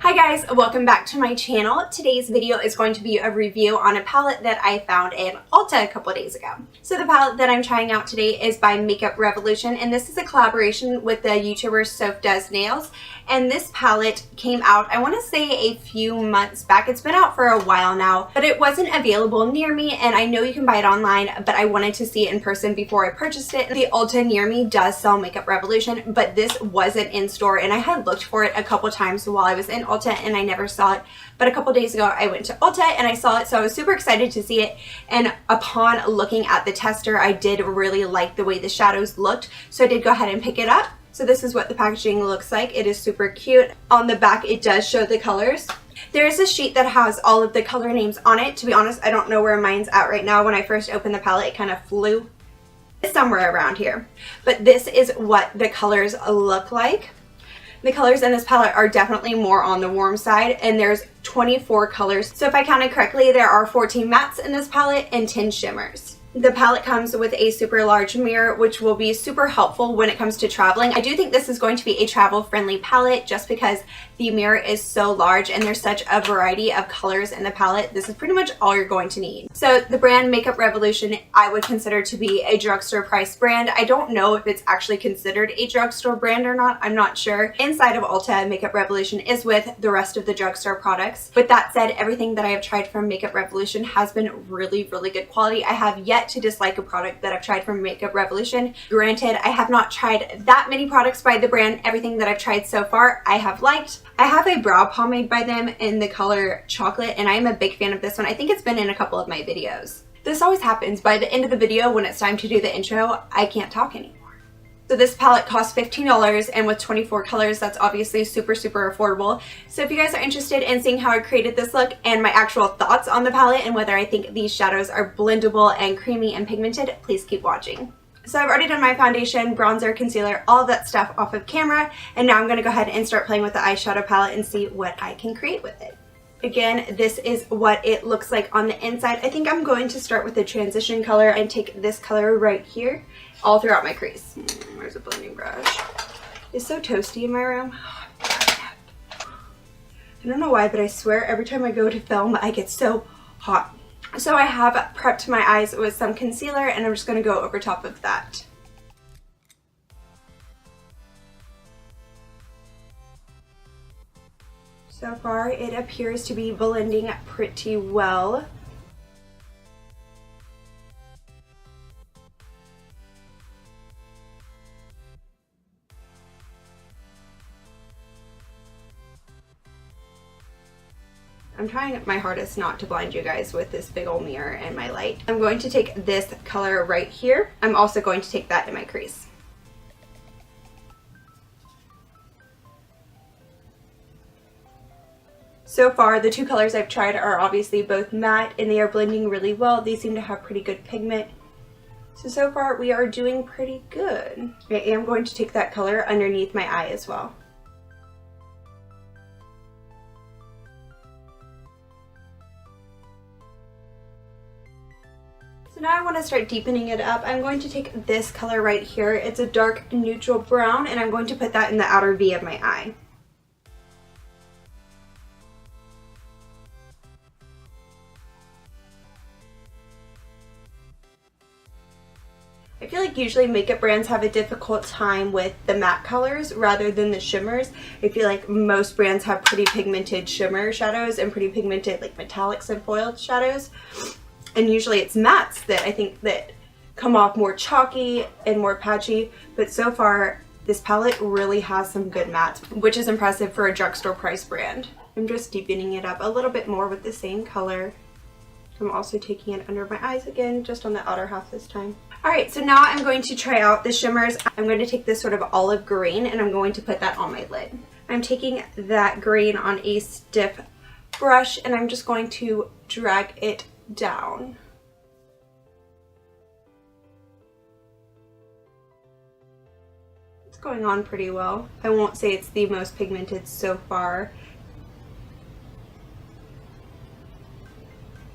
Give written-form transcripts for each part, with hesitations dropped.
Hi guys, welcome back to my channel. Today's video is going to be a review on a palette that I found in Ulta a couple of days ago. So the palette that I'm trying out today is by Makeup Revolution, and this is a collaboration with the YouTuber Soph Does Nails. And this palette came out, I want to say a few months back. It's been out for a while now, but it wasn't available near me, and I know you can buy it online, but I wanted to see it in person before I purchased it. The Ulta near me does sell Makeup Revolution, but this wasn't in store, and I had looked for it a couple times while I was in Ulta and I never saw it. But a couple days ago I went to Ulta and I saw it, so I was super excited to see it. And upon looking at the tester, I did really like the way the shadows looked, so I did go ahead and pick it up. So this is what the packaging looks like. It is super cute. On the back it does show the colors. There is a sheet that has all of the color names on it. To be honest, I don't know where mine's at right now. When I first opened the palette, it kind of flew. It's somewhere around here. But this is what the colors look like. The colors in this palette are definitely more on the warm side, and there's 24 colors. So if I counted correctly, there are 14 mattes in this palette and 10 shimmers. The palette comes with a super large mirror, which will be super helpful when it comes to traveling. I do think this is going to be a travel-friendly palette just because the mirror is so large and there's such a variety of colors in the palette. This is pretty much all you're going to need. So the brand Makeup Revolution, I would consider to be a drugstore price brand. I don't know if it's actually considered a drugstore brand or not. I'm not sure. Inside of Ulta, Makeup Revolution is with the rest of the drugstore products. With that said, everything that I have tried from Makeup Revolution has been really, really good quality. I have yet to dislike a product that I've tried from Makeup Revolution. Granted, I have not tried that many products by the brand. Everything that I've tried so far, I have liked. I have a brow pomade by them in the color Chocolate, and I am a big fan of this one. I think it's been in a couple of my videos. This always happens. By the end of the video, when it's time to do the intro, I can't talk anymore. So this palette costs $15, and with 24 colors, that's obviously super, super affordable. So if you guys are interested in seeing how I created this look and my actual thoughts on the palette and whether I think these shadows are blendable and creamy and pigmented, please keep watching. So I've already done my foundation, bronzer, concealer, all of that stuff off of camera, and now I'm going to go ahead and start playing with the eyeshadow palette and see what I can create with it. Again, this is what it looks like on the inside. I think I'm going to start with the transition color and take this color right here all throughout my crease. Where's a blending brush? It's so toasty in my room. I don't know why, but I swear every time I go to film, I get so hot. So I have prepped my eyes with some concealer, and I'm just going to go over top of that. So far, it appears to be blending pretty well. I'm trying my hardest not to blind you guys with this big old mirror and my light. I'm going to take this color right here. I'm also going to take that in my crease. So far, the two colors I've tried are obviously both matte, and they are blending really well. They seem to have pretty good pigment. So far we are doing pretty good. I am going to take that color underneath my eye as well. So now I want to start deepening it up. I'm going to take this color right here. It's a dark neutral brown, and I'm going to put that in the outer V of my eye. I feel like usually makeup brands have a difficult time with the matte colors rather than the shimmers. I feel like most brands have pretty pigmented shimmer shadows and pretty pigmented like metallics and foiled shadows. And usually it's mattes that I think that come off more chalky and more patchy. But so far, this palette really has some good mattes, which is impressive for a drugstore price brand. I'm just deepening it up a little bit more with the same color. I'm also taking it under my eyes again, just on the outer half this time. Alright, so now I'm going to try out the shimmers. I'm going to take this sort of olive green, and I'm going to put that on my lid. I'm taking that green on a stiff brush, and I'm just going to drag it down. It's going on pretty well. I won't say it's the most pigmented so far.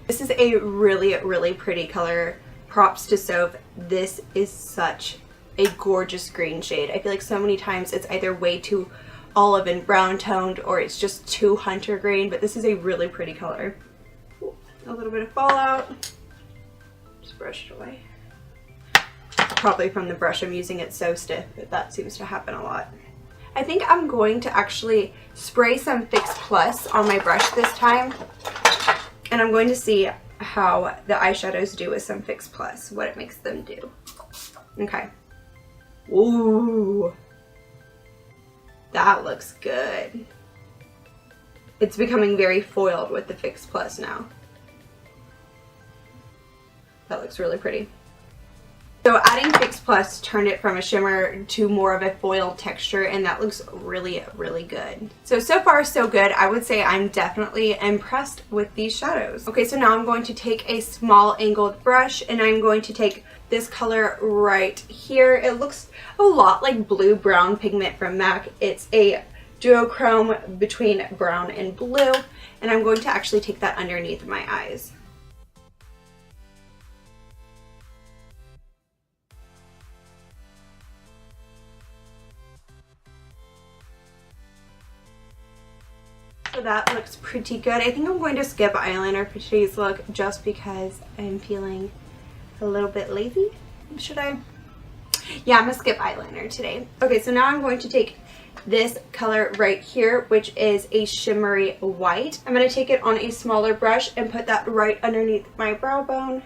This is a really, really pretty color. Props to Soph. This is such a gorgeous green shade. I feel like so many times it's either way too olive and brown toned or it's just too hunter green, but this is a really pretty color. Ooh, a little bit of fallout. Just brush it away. Probably from the brush I'm using, it's so stiff, but that seems to happen a lot. I think I'm going to actually spray some Fix Plus on my brush this time, and I'm going to see how the eyeshadows do with some Fix Plus, what it makes them do. Okay. Ooh. That looks good. It's becoming very foiled with the Fix Plus now. That looks really pretty. So adding Fix Plus turned it from a shimmer to more of a foiled texture, and that looks really, really good. So far so good. I would say I'm definitely impressed with these shadows. Okay, so now I'm going to take a small angled brush and I'm going to take this color right here. It looks a lot like blue-brown pigment from MAC. It's a duochrome between brown and blue, and I'm going to actually take that underneath my eyes. So that looks pretty good. I think I'm going to skip eyeliner for today's look just because I'm feeling a little bit lazy. Should I? Yeah, I'm gonna skip eyeliner today. Okay, so now I'm going to take this color right here, which is a shimmery white. I'm gonna take it on a smaller brush and put that right underneath my brow bone.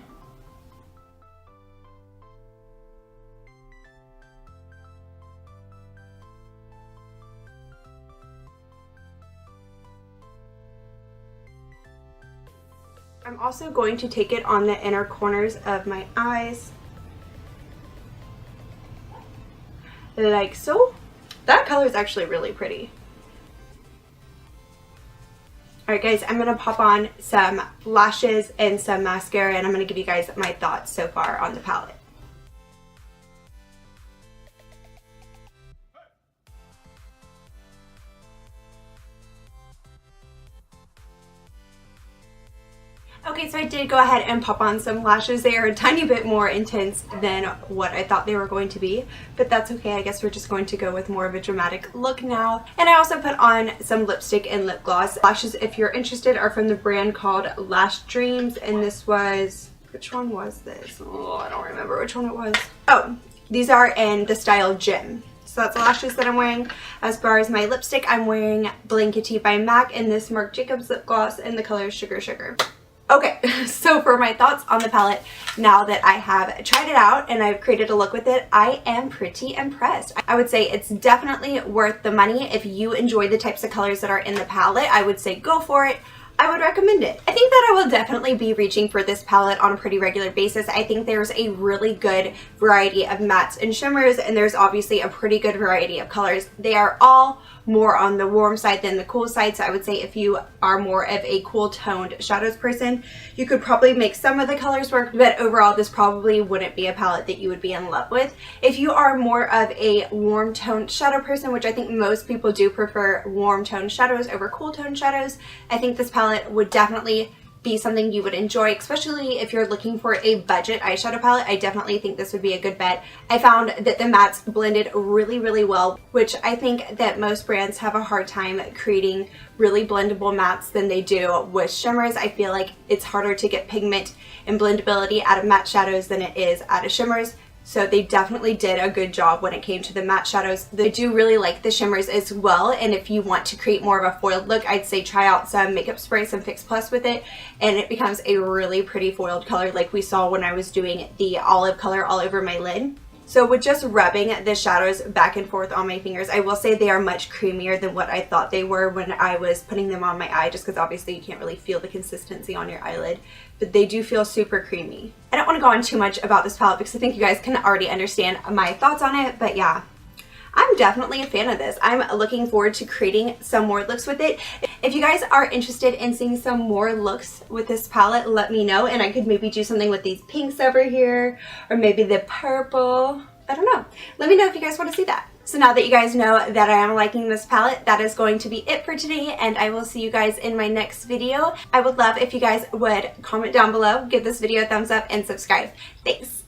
I'm also going to take it on the inner corners of my eyes, like so. That color is actually really pretty. Alright guys, I'm going to pop on some lashes and some mascara, and I'm going to give you guys my thoughts so far on the palette. Okay, so I did go ahead and pop on some lashes. They are a tiny bit more intense than what I thought they were going to be, but that's okay. I guess we're just going to go with more of a dramatic look now. And I also put on some lipstick and lip gloss. Lashes, if you're interested, are from the brand called Lash Dreams, and this was, which one was this? Oh, I don't remember which one it was. Oh, these are in the style Gem. So that's the lashes that I'm wearing. As far as my lipstick, I'm wearing Blankety by MAC in this Marc Jacobs lip gloss in the color Sugar Sugar. Okay, so for my thoughts on the palette, now that I have tried it out and I've created a look with it, I am pretty impressed. I would say it's definitely worth the money. If you enjoy the types of colors that are in the palette, I would say go for it. I would recommend it. I think that I will definitely be reaching for this palette on a pretty regular basis. I think there's a really good variety of mattes and shimmers, and there's obviously a pretty good variety of colors. They are all more on the warm side than the cool side, so I would say if you are more of a cool toned shadows person, you could probably make some of the colors work, but overall this probably wouldn't be a palette that you would be in love with. If you are more of a warm toned shadow person, which I think most people do prefer warm toned shadows over cool toned shadows, I think this palette would definitely be something you would enjoy, especially if you're looking for a budget eyeshadow palette. I definitely think this would be a good bet. I found that the mattes blended really, really well, which I think that most brands have a hard time creating really blendable mattes than they do with shimmers. I feel like it's harder to get pigment and blendability out of matte shadows than it is out of shimmers. So they definitely did a good job when it came to the matte shadows. They do really like the shimmers as well, and if you want to create more of a foiled look, I'd say try out some makeup spray, some Fix Plus with it, and it becomes a really pretty foiled color like we saw when I was doing the olive color all over my lid. So with just rubbing the shadows back and forth on my fingers, I will say they are much creamier than what I thought they were when I was putting them on my eye, just because obviously you can't really feel the consistency on your eyelid, but they do feel super creamy. I don't want to go on too much about this palette because I think you guys can already understand my thoughts on it, but yeah, I'm definitely a fan of this. I'm looking forward to creating some more looks with it. If you guys are interested in seeing some more looks with this palette, let me know, and I could maybe do something with these pinks over here, or maybe the purple. I don't know. Let me know if you guys want to see that. So now that you guys know that I am liking this palette, that is going to be it for today, and I will see you guys in my next video. I would love if you guys would comment down below, give this video a thumbs up, and subscribe. Thanks!